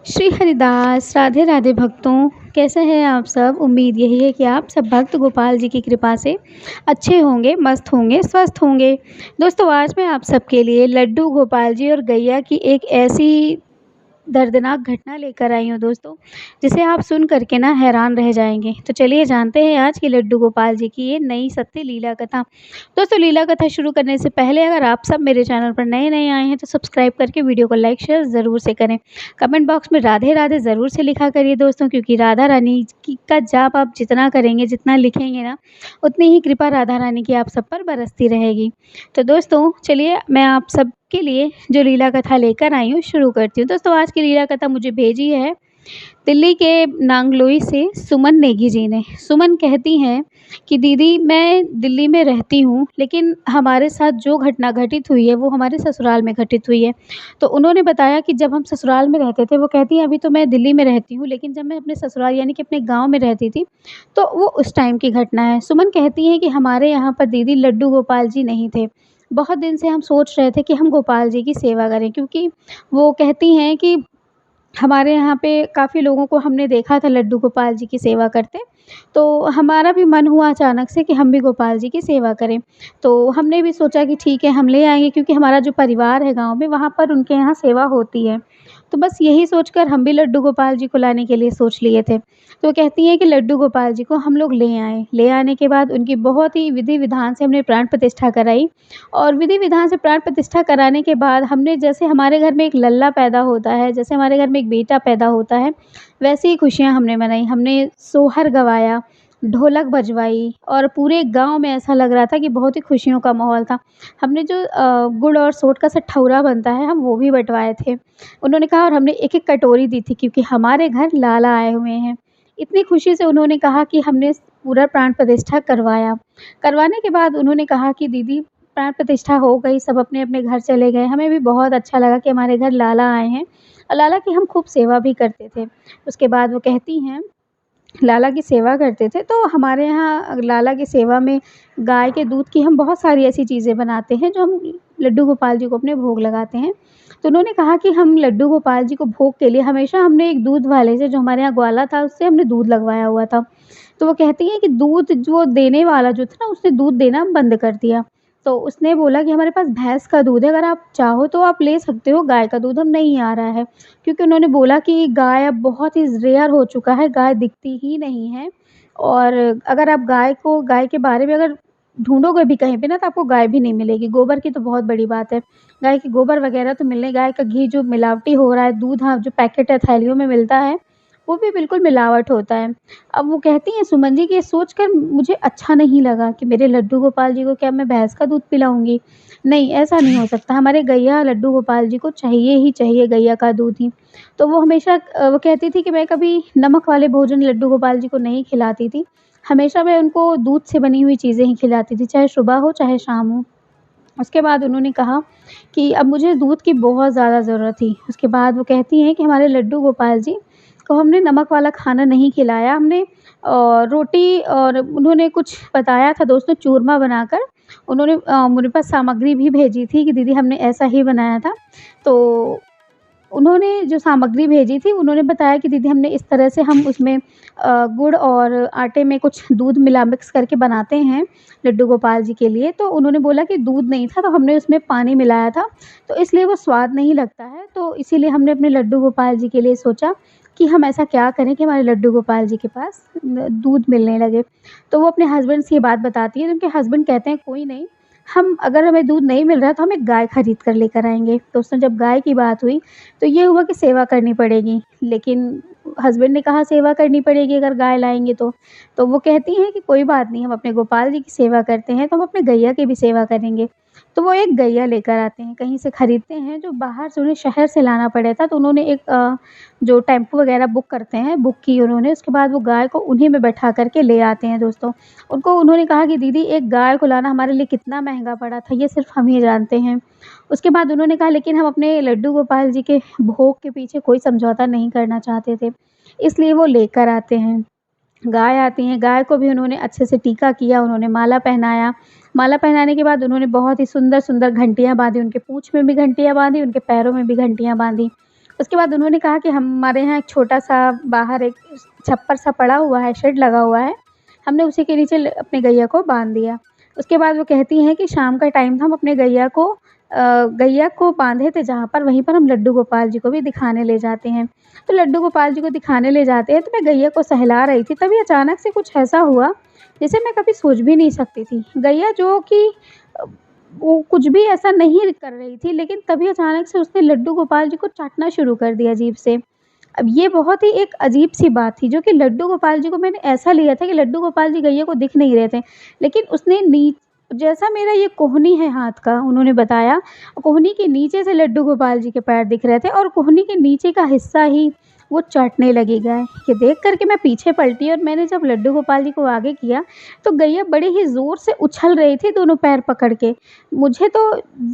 श्री हरिदास, राधे राधे भक्तों। कैसे हैं आप सब? उम्मीद यही है कि आप सब भक्त गोपाल जी की कृपा से अच्छे होंगे, मस्त होंगे, स्वस्थ होंगे। दोस्तों, आज मैं आप सबके लिए लड्डू गोपाल जी और गैया की एक ऐसी दर्दनाक घटना लेकर आई हूँ दोस्तों, जिसे आप सुन कर के ना हैरान रह जाएँगे। तो चलिए जानते हैं आज की लड्डू गोपाल जी की ये नई सत्य लीला कथा। दोस्तों, लीला कथा शुरू करने से पहले अगर आप सब मेरे चैनल पर नए-नए आए हैं तो सब्सक्राइब करके वीडियो को लाइक, शेयर ज़रूर से करें। कमेंट बॉक्स में राधे राधे ज़रूर से लिखा करिए दोस्तों, क्योंकि राधा रानी की का जाप आप जितना करेंगे, जितना लिखेंगे ना, उतनी ही कृपा राधा रानी की आप सब पर बरसती रहेगी। तो दोस्तों, चलिए मैं आप सब के लिए जो लीला कथा लेकर आई हूँ शुरू करती हूँ। दोस्तों, आज की लीला कथा मुझे भेजी है दिल्ली के नांगलोई से सुमन नेगी जी ने। सुमन कहती हैं कि दीदी, मैं दिल्ली में रहती हूँ, लेकिन हमारे साथ जो घटना घटित हुई है वो हमारे ससुराल में घटित हुई है। तो उन्होंने बताया कि जब हम ससुराल में रहते थे, वो कहती हैं अभी तो मैं दिल्ली में रहती हूँ, लेकिन जब मैं अपने ससुराल यानी कि अपने गाँव में रहती थी, तो वो उस टाइम की घटना है। सुमन कहती हैं कि हमारे यहाँ पर दीदी लड्डू गोपाल जी नहीं थे। बहुत दिन से हम सोच रहे थे कि हम गोपाल जी की सेवा करें, क्योंकि वो कहती हैं कि हमारे यहाँ पे काफ़ी लोगों को हमने देखा था लड्डू गोपाल जी की सेवा करते, तो हमारा भी मन हुआ अचानक से कि हम भी गोपाल जी की सेवा करें। तो हमने भी सोचा कि ठीक है, हम ले आएँगे, क्योंकि हमारा जो परिवार है गाँव में, वहाँ पर उनके यहाँ सेवा होती है। तो बस यही सोचकर हम भी लड्डू गोपाल जी को लाने के लिए सोच लिए थे। तो वो कहती हैं कि लड्डू गोपाल जी को हम लोग ले आए। ले आने के बाद उनकी बहुत ही विधि-विधान से हमने प्राण प्रतिष्ठा कराई, और विधि-विधान से प्राण प्रतिष्ठा कराने के बाद हमने, जैसे हमारे घर में एक लल्ला पैदा होता है, जैसे हमारे घर में एक बेटा पैदा होता है, वैसी ही खुशियाँ हमने मनाई। हमने सोहर गवाया, ढोलक बजवाई, और पूरे गाँव में ऐसा लग रहा था कि बहुत ही खुशियों का माहौल था। हमने जो गुड़ और सोंठ का सठौरा बनता है, हम वो भी बँटवाए थे। उन्होंने कहा, और हमने एक-एक कटोरी दी थी, क्योंकि हमारे घर लाला आए हुए हैं। इतनी खुशी से उन्होंने कहा कि हमने पूरा प्राण प्रतिष्ठा करवाया। करवाने के बाद उन्होंने कहा कि दीदी, प्राण प्रतिष्ठा हो गई, सब अपने-अपने घर चले गए। हमें भी बहुत अच्छा लगा कि हमारे घर लाला आए हैं, और लाला की हम खूब सेवा भी करते थे। उसके बाद वो कहती हैं, लाला की सेवा करते थे, तो हमारे यहाँ लाला की सेवा में गाय के दूध की हम बहुत सारी ऐसी चीज़ें बनाते हैं, जो हम लड्डू गोपाल जी को अपने भोग लगाते हैं। तो उन्होंने कहा कि हम लड्डू गोपाल जी को भोग के लिए हमेशा हमने एक दूध वाले से, जो हमारे यहाँ ग्वाला था, उससे हमने दूध लगवाया हुआ था। तो वो कहती हैं कि दूध जो देने वाला जो था ना, उसने दूध देना बंद कर दिया। तो उसने बोला कि हमारे पास भैंस का दूध है, अगर आप चाहो तो आप ले सकते हो, गाय का दूध अब नहीं आ रहा है। क्योंकि उन्होंने बोला कि गाय अब बहुत ही रेयर हो चुका है, गाय दिखती ही नहीं है, और अगर आप गाय के बारे में अगर ढूँढोगे भी कहीं पे ना, तो आपको गाय भी नहीं मिलेगी। गोबर की तो बहुत बड़ी बात है। गाय के गोबर वगैरह तो मिलने, गाय का घी जो मिलावटी हो रहा है, दूध हाँ, जो पैकेट है थैलियों में मिलता है, वो भी बिल्कुल मिलावट होता है। अब वो कहती हैं सुमन जी कि ये सोचकर मुझे अच्छा नहीं लगा कि मेरे लड्डू गोपाल जी को क्या मैं भैंस का दूध पिलाऊँगी? नहीं, ऐसा नहीं हो सकता। हमारे गैया लड्डू गोपाल जी को चाहिए ही चाहिए, गैया का दूध ही। तो वो हमेशा वो कहती थी कि मैं कभी नमक वाले भोजन लड्डू गोपाल जी को नहीं खिलाती थी। हमेशा मैं उनको दूध से बनी हुई चीज़ें ही खिलाती थी, चाहे सुबह हो, चाहे शाम हो। उसके बाद उन्होंने कहा कि अब मुझे दूध की बहुत ज़्यादा ज़रूरत थी। उसके बाद वो कहती हैं कि हमारे लड्डू गोपाल जी को हमने नमक वाला खाना नहीं खिलाया, हमने रोटी, और उन्होंने कुछ बताया था दोस्तों, चूरमा बनाकर उन्होंने मेरे पास सामग्री भी भेजी थी कि दीदी, हमने ऐसा ही बनाया था। तो उन्होंने जो सामग्री भेजी थी, उन्होंने बताया कि दीदी, हमने इस तरह से हम उसमें गुड़ और आटे में कुछ दूध मिला मिक्स करके बनाते हैं लड्डू गोपाल जी के लिए। तो उन्होंने बोला कि दूध नहीं था, तो हमने उसमें पानी मिलाया था, तो इसलिए वो स्वाद नहीं लगता है। तो इसीलिए हमने अपने लड्डू गोपाल जी के लिए सोचा कि हम ऐसा क्या करें कि हमारे लड्डू गोपाल जी के पास दूध मिलने लगे। तो वो अपने हस्बैंड से ये बात बताती है, तो उनके हस्बैंड कहते हैं, कोई नहीं, हम अगर हमें दूध नहीं मिल रहा है तो हम एक गाय खरीद कर लेकर आएँगे। तो उसमें जब गाय की बात हुई, तो ये हुआ कि सेवा करनी पड़ेगी, लेकिन हस्बैंड ने कहा सेवा करनी पड़ेगी अगर गाय लाएँगे तो। तो वो कहती हैं कि कोई बात नहीं, हम अपने गोपाल जी की सेवा करते हैं, तो हम अपने गैया की भी सेवा करेंगे। तो वो एक गैया लेकर आते हैं, कहीं से खरीदते हैं, जो बाहर से उन्हें शहर से लाना पड़ा था। तो उन्होंने एक जो टेम्पो वगैरह बुक करते हैं, बुक की उन्होंने, उसके बाद वो गाय को उन्हीं में बैठा कर के ले आते हैं दोस्तों। उनको उन्होंने कहा कि दीदी, एक गाय को लाना हमारे लिए कितना महँगा पड़ा था, ये सिर्फ़ हम ही जानते हैं। उसके बाद उन्होंने कहा, लेकिन हम अपने लड्डू गोपाल जी के भोग के पीछे कोई समझौता नहीं करना चाहते थे, इसलिए वो लेकर आते हैं। गाय आती हैं, गाय को भी उन्होंने अच्छे से टीका किया, उन्होंने माला पहनाया। माला पहनाने के बाद उन्होंने बहुत ही सुंदर-सुंदर घंटियाँ बाँधी, उनके पूँछ में भी घंटियाँ बाँधी, उनके पैरों में भी घंटियाँ बाँधी। उसके बाद उन्होंने कहा कि हमारे यहाँ एक छोटा-सा बाहर एक छप्पर सा पड़ा हुआ है, शेड लगा हुआ है, हमने उसी के नीचे अपनी गैया को बाँध दिया। उसके बाद वो कहती हैं कि शाम का टाइम था, हम अपने गैया को बाँधे थे जहाँ पर, वहीं पर हम लड्डू गोपाल जी को भी दिखाने ले जाते हैं। तो लड्डू गोपाल जी को दिखाने ले जाते हैं, तो मैं गैया को सहला रही थी, तभी अचानक से कुछ ऐसा हुआ, जिसे मैं कभी सोच भी नहीं सकती थी। गैया जो कि अ, वो कुछ भी ऐसा नहीं कर रही थी, लेकिन तभी अचानक से उसने लड्डू गोपाल जी को चाटना शुरू कर दिया जीभ से। अब ये बहुत ही एक अजीब-सी बात थी, जो कि लड्डू गोपाल जी को मैंने ऐसा लिया था कि लड्डू गोपाल जी गैया को दिख नहीं रहे थे। लेकिन उसने नी जैसा मेरा ये कोहनी है हाथ का, उन्होंने बताया, कोहनी के नीचे से लड्डू गोपाल जी के पैर दिख रहे थे और कोहनी के नीचे का हिस्सा ही वो चाटने लगी गाय। ये देख कर के मैं पीछे पलटी और मैंने जब लड्डू गोपाल जी को आगे किया, तो गैया बड़े ही ज़ोर से उछल रही थी दोनों पैर पकड़ के। मुझे तो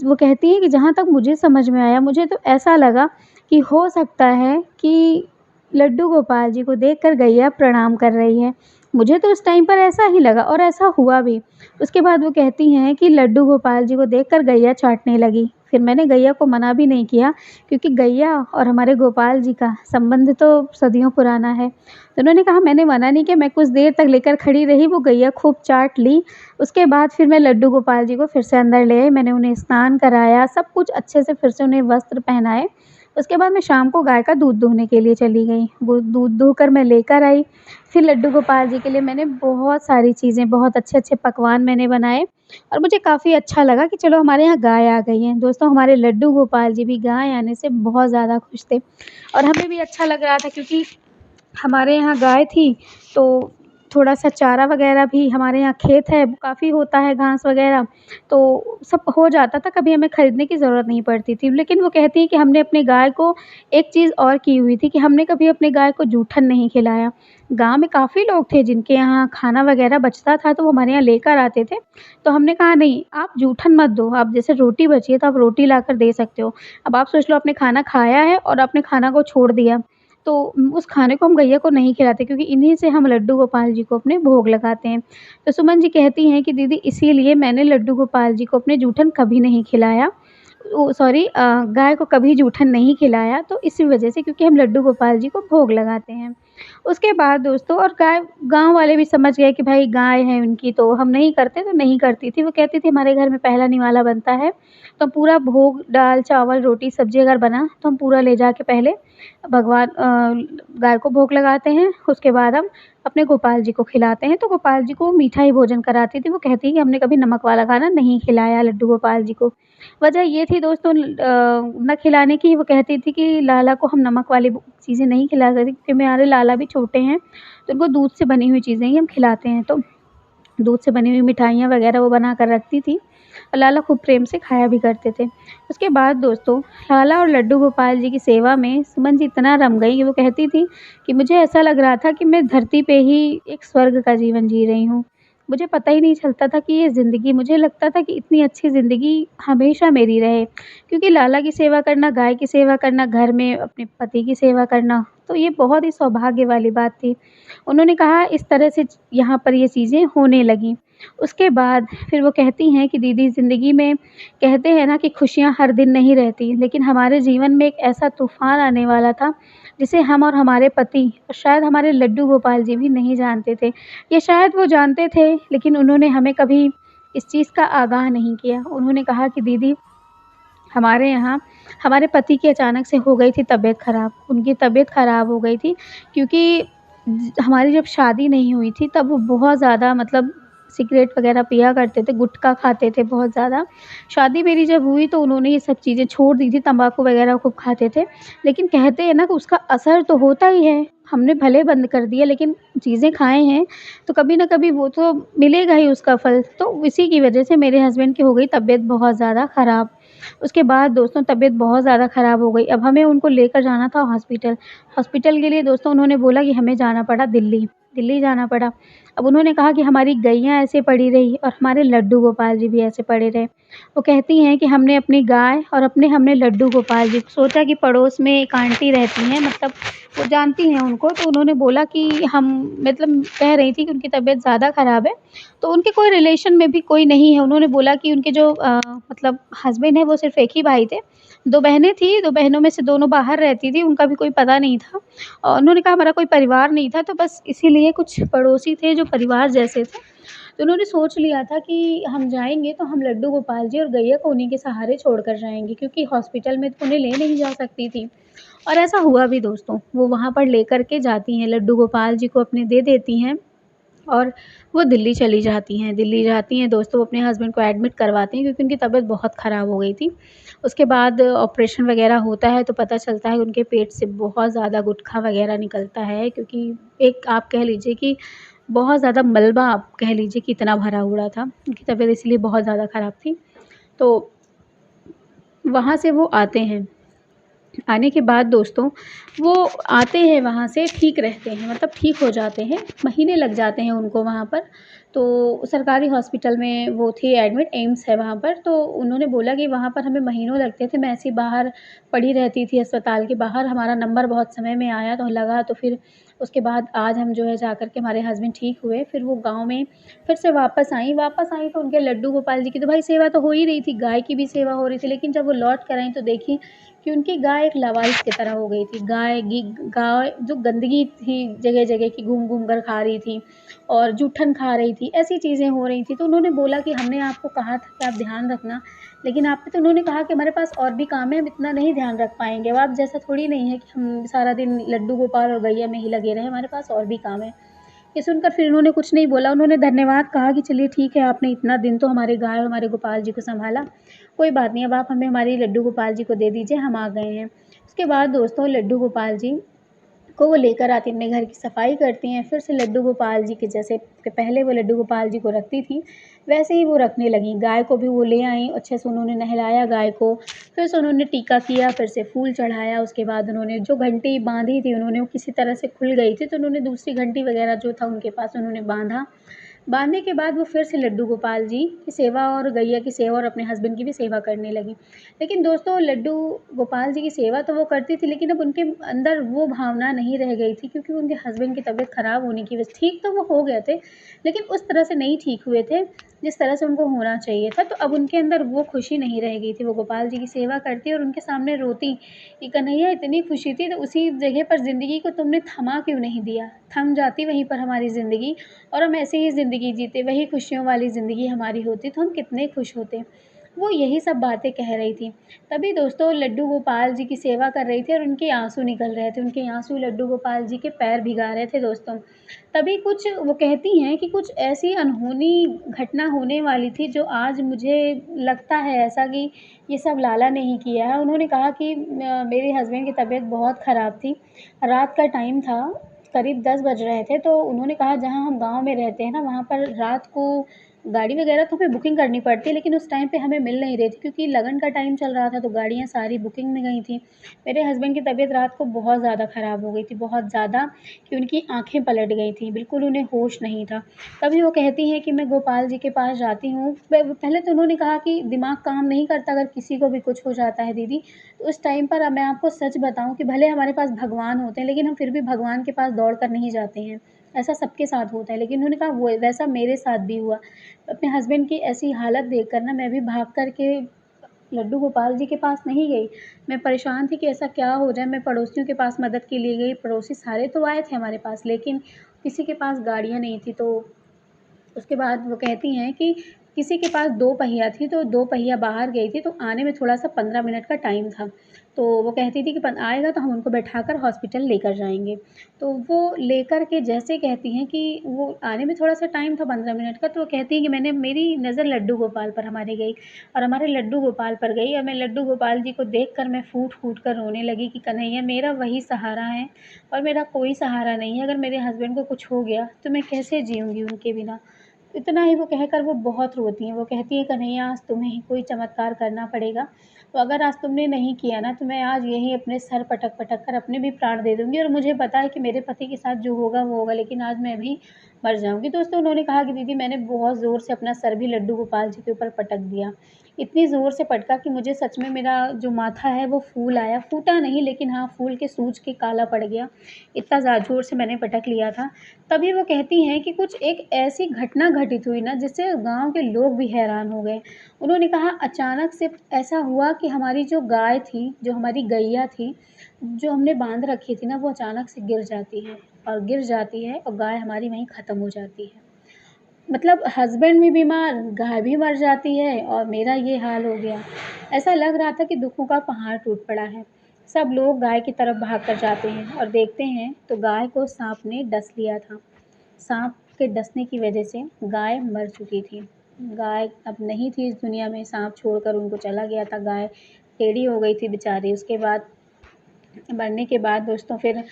वो कहती हैं कि जहाँ तक मुझे समझ में आया, मुझे तो ऐसा लगा कि हो सकता है कि लड्डू गोपाल जी को देखकर गैया प्रणाम कर रही है। मुझे तो उस टाइम पर ऐसा ही लगा और ऐसा हुआ भी। उसके बाद वो कहती हैं कि लड्डू गोपाल जी को देखकर गैया चाटने लगी। फिर मैंने गैया को मना भी नहीं किया, क्योंकि गैया और हमारे गोपाल जी का संबंध तो सदियों पुराना है। तो उन्होंने कहा, मैंने मना नहीं किया, मैं कुछ देर तक लेकर खड़ी रही, वो गैया खूब चाट ली। उसके बाद फिर मैं लड्डू गोपाल जी को फिर से अंदर ले आई, मैंने उन्हें स्नान कराया, सब कुछ अच्छे से फिर से उन्हें वस्त्र पहनाए। उसके बाद मैं शाम को गाय का दूध दूहने के लिए चली गई। वो दूध दूहकर मैं लेकर आई। फिर लड्डू गोपाल जी के लिए मैंने बहुत सारी चीज़ें, बहुत अच्छे-अच्छे पकवान मैंने बनाए और मुझे काफ़ी अच्छा लगा कि चलो हमारे यहाँ गाय आ गई है। दोस्तों, हमारे लड्डू गोपाल जी भी गाय आने से बहुत ज़्यादा खुश थे और हमें भी अच्छा लग रहा था, क्योंकि हमारे यहाँ गाय थी, तो थोड़ा-सा चारा वग़ैरह भी, हमारे यहाँ खेत है, काफ़ी होता है घास वग़ैरह, तो सब हो जाता था, कभी हमें खरीदने की ज़रूरत नहीं पड़ती थी। लेकिन वो कहती हैं कि हमने अपनी गाय को एक चीज़ और की हुई थी कि हमने कभी अपनी गाय को जूठन नहीं खिलाया। गाँव में काफ़ी लोग थे जिनके यहाँ खाना वग़ैरह बचता था, तो वो हमारे यहाँ लेकर आते थे। तो हमने कहा, नहीं, आप जूठन मत दो, आप जैसे रोटी बची है तो आप रोटी लाकर दे सकते हो। अब आप सोच लो, आपने खाना खाया है और आपने खाना को छोड़ दिया, तो उस खाने को हम गैया को नहीं खिलाते, क्योंकि इन्हीं से हम लड्डू गोपाल जी को अपने भोग लगाते हैं। तो सुमन जी कहती हैं कि दीदी, इसीलिए मैंने लड्डू गोपाल जी को अपने जूठन कभी नहीं खिलाया। सॉरी, गाय को कभी जूठन नहीं खिलाया, तो इसी वजह से, क्योंकि हम लड्डू गोपाल जी को भोग लगाते हैं। उसके बाद दोस्तों, और गाय, गाँव वाले भी समझ गए कि भाई गाय है उनकी, तो हम नहीं करते, तो नहीं करती थी। वो कहती थी, हमारे घर में पहला निवाला बनता है, तो हम पूरा भोग, दाल, चावल, रोटी, सब्ज़ी अगर बना, तो हम पूरा ले जाके पहले गाय को भोग लगाते हैं। उसके बाद हम अपने गोपाल जी को खिलाते हैं। तो गोपाल जी को मीठा ही भोजन कराती थी। वो कहती है कि हमने कभी नमक वाला खाना नहीं खिलाया लड्डू गोपाल जी को। वजह ये थी दोस्तों, ना खिलाने की। वो कहती थी कि लाला को हम नमक वाली चीज़ें नहीं खिला सकते, क्योंकि हमारे लाला भी छोटे हैं, तो उनको दूध से बनी हुई चीज़ें ही हम खिलाते हैं। तो दूध से बनी हुई मिठाइयाँ वग़ैरह वो बना कर रखती थी और लाला खूब प्रेम से खाया भी करते थे। उसके बाद दोस्तों, लाला और लड्डू गोपाल जी की सेवा में सुमन जी इतना रम गई कि वो कहती थी कि मुझे ऐसा लग रहा था कि मैं धरती पे ही एक स्वर्ग का जीवन जी रही हूँ। मुझे पता ही नहीं चलता था कि ये ज़िंदगी, मुझे लगता था कि इतनी अच्छी ज़िंदगी हमेशा मेरी रहे। क्योंकि लाला की सेवा करना, गाय की सेवा करना, घर में अपने पति की सेवा करना, तो ये बहुत ही सौभाग्य वाली बात थी। उन्होंने कहा, इस तरह से यहाँ पर ये चीज़ें होने लगीं। उसके बाद फिर वो कहती हैं कि दीदी, ज़िंदगी में कहते हैं ना कि खुशियाँ हर दिन नहीं रहती, लेकिन हमारे जीवन में एक ऐसा तूफ़ान आने वाला था, जिसे हम और हमारे पति और शायद हमारे लड्डू गोपाल जी भी नहीं जानते थे। या शायद वो जानते थे, लेकिन उन्होंने हमें कभी इस चीज़ का आगाह नहीं किया। उन्होंने कहा कि दीदी, हमारे यहाँ हमारे पति की अचानक से हो गई थी तबीयत ख़राब। उनकी तबीयत ख़राब हो गई थी, क्योंकि हमारी जब शादी नहीं हुई थी, तब वो बहुत ज़्यादा, मतलब सिगरेट वग़ैरह पिया करते थे, गुटखा खाते थे बहुत ज़्यादा। शादी मेरी जब हुई, तो उन्होंने ये सब चीज़ें छोड़ दी थी, तम्बाकू वग़ैरह खूब खाते थे। लेकिन कहते हैं ना कि उसका असर तो होता ही है। हमने भले बंद कर दिया, लेकिन चीज़ें खाए हैं, तो कभी न कभी वो तो मिलेगा ही उसका फल। तो इसी की वजह से मेरे हस्बैंड की हो गई तबीयत बहुत ज़्यादा ख़राब। उसके बाद दोस्तों, तबीयत बहुत ज़्यादा ख़राब हो गई। अब हमें उनको लेकर जाना था हॉस्पिटल। हॉस्पिटल के लिए दोस्तों, उन्होंने बोला कि हमें जाना पड़ा दिल्ली। दिल्ली जाना पड़ा। अब उन्होंने कहा कि हमारी गैया ऐसे पड़ी रही और हमारे लड्डू गोपाल जी भी ऐसे पड़े रहे। वो कहती हैं कि हमने अपनी गाय और हमने लड्डू गोपाल जी को सोचा कि पड़ोस में एक आंटी रहती हैं, मतलब वो जानती हैं उनको, तो उन्होंने बोला कि हम, मतलब कह रही थी कि उनकी तबीयत ज़्यादा ख़राब है, तो उनके कोई रिलेशन में भी कोई नहीं है। उन्होंने बोला कि उनके जो मतलब हस्बैंड हैं वो सिर्फ़ एक ही भाई थे, 2 बहनें थी, 2 बहनों में से दोनों बाहर रहती थी, उनका भी कोई पता नहीं था। और उन्होंने कहा हमारा कोई परिवार नहीं था, तो बस इसीलिए कुछ पड़ोसी थे जो परिवार जैसे थे। तो उन्होंने सोच लिया था कि हम जाएँगे तो हम लड्डू गोपाल जी और गैया को उन्हीं के सहारे छोड़कर जाएँगे, क्योंकि हॉस्पिटल में तो उन्हें ले नहीं जा सकती थी। और ऐसा हुआ भी दोस्तों, वो वहाँ पर लेकर के जाती हैं, लड्डू गोपाल जी को अपने दे देती हैं और वो दिल्ली चली जाती हैं। दिल्ली जाती हैं दोस्तों, वो अपने हस्बैंड को एडमिट करवाती हैं क्योंकि उनकी तबीयत बहुत ख़राब हो गई थी। उसके बाद ऑपरेशन वग़ैरह होता है तो पता चलता है उनके पेट से बहुत ज़्यादा गुटखा वग़ैरह निकलता है, क्योंकि एक आप कह लीजिए कि बहुत ज़्यादा मलबा, आप कह लीजिए कि इतना भरा हुआ था। उनकी तबीयत इसलिए बहुत ज़्यादा ख़राब थी। तो वहाँ से वो आते हैं। आने के बाद दोस्तों, वो आते हैं वहाँ से, ठीक रहते हैं, मतलब ठीक हो जाते हैं, महीने लग जाते हैं उनको वहाँ पर। तो सरकारी हॉस्पिटल में वो थे एडमिट, एम्स है वहाँ पर, तो उन्होंने बोला कि वहाँ पर हमें महीनों लगते थे, मैं ऐसे ही बाहर पड़ी रहती थी अस्पताल के बाहर, हमारा नंबर बहुत समय में आया तो लगा, तो फिर उसके बाद आज हम जो है जाकर के हमारे हस्बैंड ठीक हुए, फिर वो गाँव में फिर से वापस आई तो उनके लड्डू गोपाल जी की तो भाई सेवा तो हो ही रही थी, गाय की भी सेवा हो रही थी, लेकिन जब वो लौट कर आईं तो देखी कि उनकी गाय एक लावारिस की तरह हो गई थी। गाय जो गंदगी थी जगह-जगह की, घूम-घूम कर खा रही थी और जूठन खा रही थी, ऐसी चीज़ें हो रही थी। तो उन्होंने बोला कि हमने आपको कहा था कि आप ध्यान रखना, लेकिन आपने, तो उन्होंने कहा कि हमारे पास और भी काम है, हम इतना नहीं ध्यान रख पाएँगे। अब आप जैसा थोड़ी नहीं है कि हम सारा दिन लड्डू गोपाल और गैया में ही लगे रहें, हमारे पास और भी काम है। ये सुनकर फिर उन्होंने कुछ नहीं बोला, उन्होंने धन्यवाद कहा कि चलिए ठीक है, आपने इतना दिन तो हमारे गाय और हमारे गोपाल जी को सँभाला, कोई बात नहीं, अब आप हमें हमारी लड्डू गोपाल जी को दे दीजिए, हम आ गए हैं। उसके बाद दोस्तों, लड्डू गोपाल जी को वो लेकर आती, अपने घर की सफाई करती हैं, फिर से लड्डू गोपाल जी के जैसे कि पहले वो लड्डू गोपाल जी को रखती थीं, वैसे ही वो रखने लगीं। गाय को भी वो ले आईं, अच्छे से उन्होंने नहलाया गाय को, फिर से उन्होंने टीका किया, फिर से फूल चढ़ाया, उसके बाद उन्होंने जो घंटी बाँधी थी उन्होंने, वो किसी तरह से खुल गई थी, तो उन्होंने दूसरी घंटी वग़ैरह जो था उनके पास उन्होंने बाँधा। बाँधने के बाद वो फिर से लड्डू गोपाल जी की सेवा और गैया की सेवा और अपने हस्बैंड की भी सेवा करने लगीं। लेकिन दोस्तों, लड्डू गोपाल जी की सेवा तो वो करती थी, लेकिन अब उनके अंदर वो भावना नहीं रह गई थी, क्योंकि उनके हस्बैंड की तबीयत ख़राब होने की वजह, ठीक तो वो हो गए थे, लेकिन उस तरह से नहीं ठीक हुए थे, जिस तरह से उनको होना चाहिए था। तो अब उनके अंदर वो खुशी नहीं रह गई थी, वो गोपाल जी की सेवा करती और उनके सामने रोती कि कन्हैया, इतनी खुशी थी तो उसी जगह पर ज़िंदगी को तुमने थमा क्यों नहीं दिया? थम जाती वहीं पर हमारी ज़िंदगी और हम ऐसे ही ज़िंदगी जीते, वही खुशियों वाली ज़िंदगी हमारी होती तो हम कितने खुश होते। वो यही सब बातें कह रही थी। तभी दोस्तों, लड्डू गोपाल जी की सेवा कर रही थी और उनके आँसू निकल रहे थे, उनके आँसू लड्डू गोपाल जी के पैर भिगा रहे थे दोस्तों। तभी कुछ, वो कहती हैं कि कुछ ऐसी अनहोनी घटना होने वाली थी, जो आज मुझे लगता है ऐसा कि ये सब लाला ने ही किया है। उन्होंने कहा कि मेरे हस्बैंड की तबीयत बहुत ख़राब थी, रात का टाइम था, करीब 10 बज रहे थे, तो उन्होंने कहा जहाँ हम गाँव में रहते हैं ना, वहाँ पर रात को गाड़ी वग़ैरह तो हमें बुकिंग करनी पड़ती है, लेकिन उस टाइम पे हमें मिल नहीं रही थी, क्योंकि लगन का टाइम चल रहा था, तो गाड़ियाँ सारी बुकिंग में गई थीं। मेरे हस्बैंड की तबीयत रात को बहुत ज़्यादा ख़राब हो गई थी, बहुत ज़्यादा, कि उनकी आँखें पलट गई थीं, बिल्कुल उन्हें होश नहीं था। तभी वो कहती हैं कि मैं गोपाल जी के पास जाती हूँ। पहले तो उन्होंने कहा कि दिमाग काम नहीं करता अगर किसी को भी कुछ हो जाता है दीदी, तो उस टाइम पर अब मैं आपको सच बताऊँ कि भले हमारे पास भगवान होते हैं, लेकिन हम फिर भी भगवान के पास दौड़ कर नहीं जाते हैं। ऐसा सबके साथ होता है, लेकिन उन्होंने कहा वो वैसा मेरे साथ भी हुआ। अपने हस्बैंड की ऐसी हालत देखकर ना, मैं भी भाग कर के लड्डू गोपाल जी के पास नहीं गई। मैं परेशान थी कि ऐसा क्या हो जाए, मैं पड़ोसियों के पास मदद के लिए गई, पड़ोसी सारे तो आए थे हमारे पास, लेकिन किसी के पास गाड़ियाँ नहीं थी। तो उसके बाद वो कहती हैं कि किसी के पास 2 पहिया थी, तो 2 पहिया बाहर गई थी, तो आने में थोड़ा-सा 15 मिनट का टाइम था। तो वो कहती थी कि पन आएगा तो हम उनको बैठाकर हॉस्पिटल लेकर जाएँगे। तो वो लेकर के जैसे कहती हैं कि वो आने में थोड़ा-सा टाइम था 15 मिनट का, तो वो कहती हैं कि मेरी नज़र लड्डू गोपाल पर हमारे गई और हमारे लड्डू गोपाल पर गई और मैं लड्डू गोपाल जी को देखकर मैं फूट-फूट कर रोने लगी कि कन्हैया, मेरा वही सहारा है और मेरा कोई सहारा नहीं है। अगर मेरे हस्बैंड को कुछ हो गया, तो मैं कैसे जीऊँगी उनके बिना? इतना ही वो कहकर वो बहुत रोती हैं। वो कहती हैं, "कन्हैया आज तुम्हें ही कोई चमत्कार करना पड़ेगा। तो अगर आज तुमने नहीं किया ना तो मैं आज यहीं अपने सर पटक-पटक कर अपने भी प्राण दे दूँगी और मुझे पता है कि मेरे पति के साथ जो होगा वो होगा, लेकिन आज मैं भी मर जाऊँगी।" दोस्तों उन्होंने कहा कि दीदी मैंने बहुत ज़ोर से अपना सर भी लड्डू गोपाल जी के ऊपर पटक दिया। इतनी ज़ोर से पटका कि मुझे सच में मेरा जो माथा है वो फूल आया। फूटा नहीं, लेकिन हाँ, फूल के सूज के काला पड़ गया। इतना ज़ोर से मैंने पटक लिया था। तभी वो कहती हैं कि कुछ एक ऐसी घटना घटित हुई ना जिससे गाँव के लोग भी हैरान हो गए। उन्होंने कहा अचानक से ऐसा हुआ कि हमारी जो गाय थी, जो हमारी गैया थी, जो हमने बाँध रखी थी ना, वो अचानक से गिर जाती है और गाय हमारी वहीं ख़त्म हो जाती है। मतलब हस्बैंड भी बीमार, गाय भी मर जाती है और मेरा ये हाल हो गया। ऐसा लग रहा था कि दुखों का पहाड़ टूट पड़ा है। सब लोग गाय की तरफ भाग कर जाते हैं और देखते हैं तो गाय को साँप ने डस लिया था। साँप के डसने की वजह से गाय मर चुकी थी। गाय अब नहीं थी इस दुनिया में, साँप छोड़कर उनको चला गया था। गाय टेढ़ी हो गई थी बेचारी। उसके बाद मरने के बाद दोस्तों फिर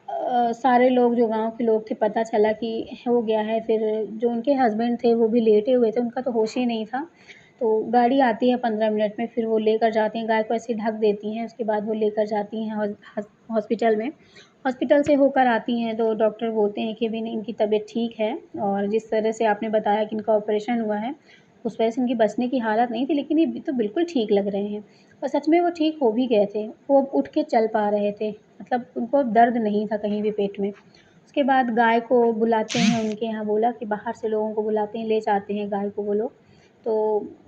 सारे लोग जो गाँव के लोग थे पता चला कि हो गया है। फिर जो उनके हस्बैंड थे वो भी लेटे हुए थे, उनका तो होश ही नहीं था। तो गाड़ी आती है 15 मिनट में, फिर वो लेकर जाती हैं, गाय को ऐसे ढक देती हैं, उसके बाद वो लेकर जाती हैं हॉस्पिटल में। हॉस्पिटल से होकर आती हैं तो डॉक्टर बोलते हैं कि अभी इनकी तबीयत ठीक है और जिस तरह से आपने बताया कि इनका ऑपरेशन हुआ है, उस वजह से इनकी बचने की हालत नहीं थी, लेकिन ये तो बिल्कुल ठीक लग रहे हैं। और सच में वो ठीक हो भी गए थे। वो अब उठ के चल पा रहे थे, मतलब उनको अब दर्द नहीं था कहीं भी पेट में। उसके बाद गाय को बुलाते हैं, उनके यहाँ बोला कि बाहर से लोगों को बुलाते हैं, ले जाते हैं गाय को वो लोग। तो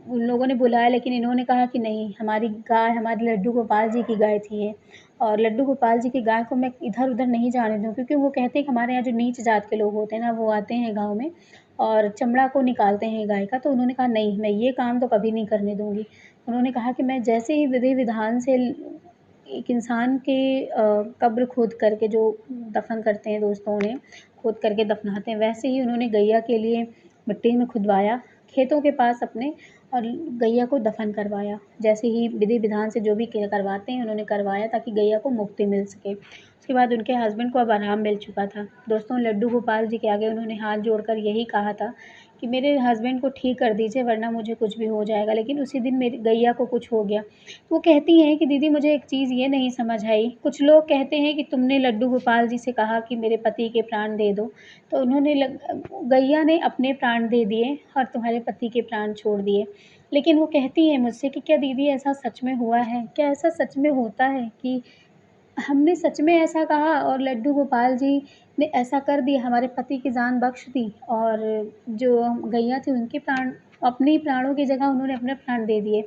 उन लोगों ने बुलाया, लेकिन इन्होंने कहा कि नहीं, हमारी गाय हमारे लड्डू गोपाल जी की गाय थी ये और लड्डू गोपाल जी की गाय को मैं इधर-उधर नहीं जाने दूँ, क्योंकि वो कहते हैं कि हमारे यहाँ जो नीच जात के लोग होते हैं ना, वो आते हैं गाँव में और चमड़ा को निकालते हैं गाय का। तो उन्होंने कहा नहीं, मैं ये काम तो कभी नहीं करने दूँगी। उन्होंने कहा कि मैं जैसे ही विधि-विधान से एक इंसान के कब्र खोद करके जो दफ़न करते हैं दोस्तों उन्हें, खोद करके दफ़नाते हैं, वैसे ही उन्होंने गैया के लिए मिट्टी में खुदवाया, खेतों के पास अपने, और गैया को दफ़न करवाया। जैसे ही विधि-विधान से जो भी करवाते हैं उन्होंने करवाया ताकि गैया को मुक्ति मिल सके। उसके बाद उनके हस्बैंड को अब आराम मिल चुका था। दोस्तों लड्डू गोपाल जी के आगे उन्होंने हाथ जोड़कर यही कहा था कि मेरे हस्बैंड को ठीक कर दीजिए वरना मुझे कुछ भी हो जाएगा। लेकिन उसी दिन मेरी गैया को कुछ हो गया। वो कहती हैं कि दीदी मुझे एक चीज़ ये नहीं समझ आई, कुछ लोग कहते हैं कि तुमने लड्डू गोपाल जी से कहा कि मेरे पति के प्राण दे दो, तो उन्होंने गैया ने अपने प्राण दे दिए और तुम्हारे पति के प्राण छोड़ दिए। लेकिन वो कहती हैं मुझसे कि क्या दीदी ऐसा सच में हुआ है? क्या ऐसा सच में होता है कि हमने सच में ऐसा कहा और लड्डू गोपाल जी ने ऐसा कर दिया, हमारे पति की जान बख्श दी और जो गैया थी उनके प्राण, अपने प्राणों की जगह उन्होंने अपने प्राण दे दिए,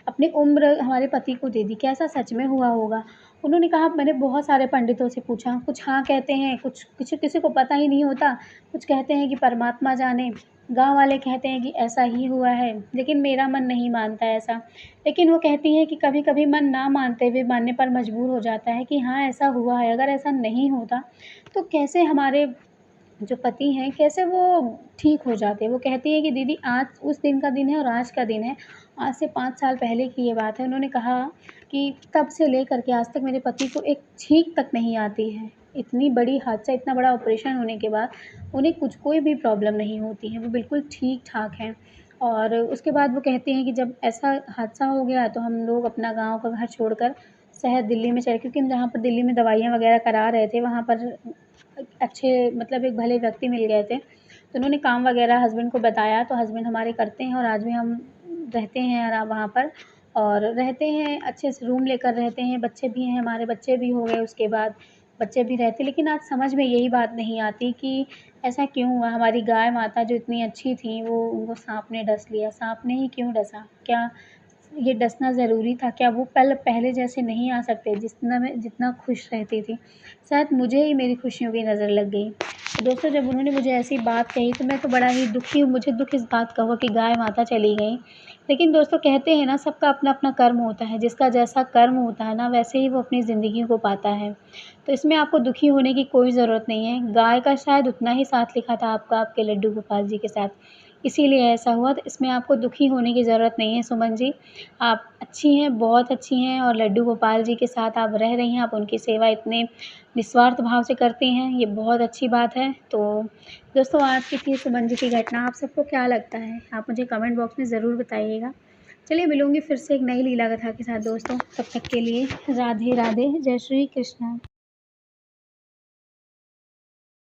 अपनी उम्र हमारे पति को दे दी। क्या ऐसा सच में हुआ होगा? उन्होंने कहा मैंने बहुत सारे पंडितों से पूछा, कुछ हाँ कहते हैं, कुछ किसी किसी को पता ही नहीं होता, कुछ कहते हैं कि परमात्मा जाने, गाँव वाले कहते हैं कि ऐसा ही हुआ है, लेकिन मेरा मन नहीं मानता ऐसा। लेकिन वो कहती हैं कि कभी-कभी मन ना मानते हुए मानने पर मजबूर हो जाता है कि हाँ, ऐसा हुआ है। अगर ऐसा नहीं होता, तो कैसे हमारे जो पति हैं, कैसे वो ठीक हो जाते? वो कहती हैं कि दीदी आज उस दिन का दिन है और आज का दिन है। आज से 5 साल पहले की ये बात है। उन्होंने कहा कि तब से लेकर के आज तक मेरे पति को एक छींक तक नहीं आती है। इतनी बड़ी हादसा, इतना बड़ा ऑपरेशन होने के बाद उन्हें कुछ कोई भी प्रॉब्लम नहीं होती है। वो बिल्कुल ठीक-ठाक हैं। और उसके बाद वो कहती हैं कि जब ऐसा हादसा हो गया तो हम लोग अपना गाँव का घर छोड़कर शहर दिल्ली में चले, क्योंकि हम जहाँ पर दिल्ली में दवाइयाँ वग़ैरह करा रहे थे वहाँ पर अच्छे, मतलब एक भले व्यक्ति मिल गए थे। तो उन्होंने काम वग़ैरह हस्बैंड को बताया तो हस्बैंड हमारे करते हैं और आज भी हम रहते हैं वहाँ पर और रहते हैं, अच्छे से रूम लेकर रहते हैं। बच्चे भी हैं, हमारे बच्चे भी हो गए उसके बाद, बच्चे भी रहते, लेकिन आज समझ में यही बात नहीं आती कि ऐसा क्यों हुआ? हमारी गाय माता जो इतनी अच्छी थी वो, उनको साँप ने डस लिया। साँप ने ही क्यों डसा? क्या ये डसना ज़रूरी था? क्या वो पल पहले जैसे नहीं आ सकते जितना मैं जितना खुश रहती थी? शायद मुझे ही मेरी खुशियों की नज़र लग गई। तो दोस्तों जब उन्होंने मुझे ऐसी बात कही तो मैं तो बड़ा ही दुखी हूँ, मुझे दुःख इस बात का हुआ कि गाय माता चली गईं। लेकिन दोस्तों कहते हैं ना, सबका अपना-अपना कर्म होता है, जिसका जैसा कर्म होता है ना वैसे ही वो अपनी ज़िंदगी को पाता है। तो इसमें आपको दुखी होने की कोई ज़रूरत नहीं है। गाय का शायद उतना ही साथ लिखा था आपका, आपके लड्डू गोपाल जी के साथ। इसीलिए ऐसा हुआ। तो इसमें आपको दुखी होने की ज़रूरत नहीं है सुमन जी। आप अच्छी हैं, बहुत अच्छी हैं और लड्डू गोपाल जी के साथ आप रह रही हैं, आप उनकी सेवा इतने निस्वार्थ भाव से करती हैं, ये बहुत अच्छी बात है। तो दोस्तों, आज की थी सुमन जी की घटना। आप सबको क्या लगता है? आप मुझे कमेंट बॉक्स में ज़रूर बताइएगा। चलिए मिलूँगी फिर से एक नई लीला कथा के साथ दोस्तों। तब तक के लिए राधे राधे, जय श्री कृष्ण।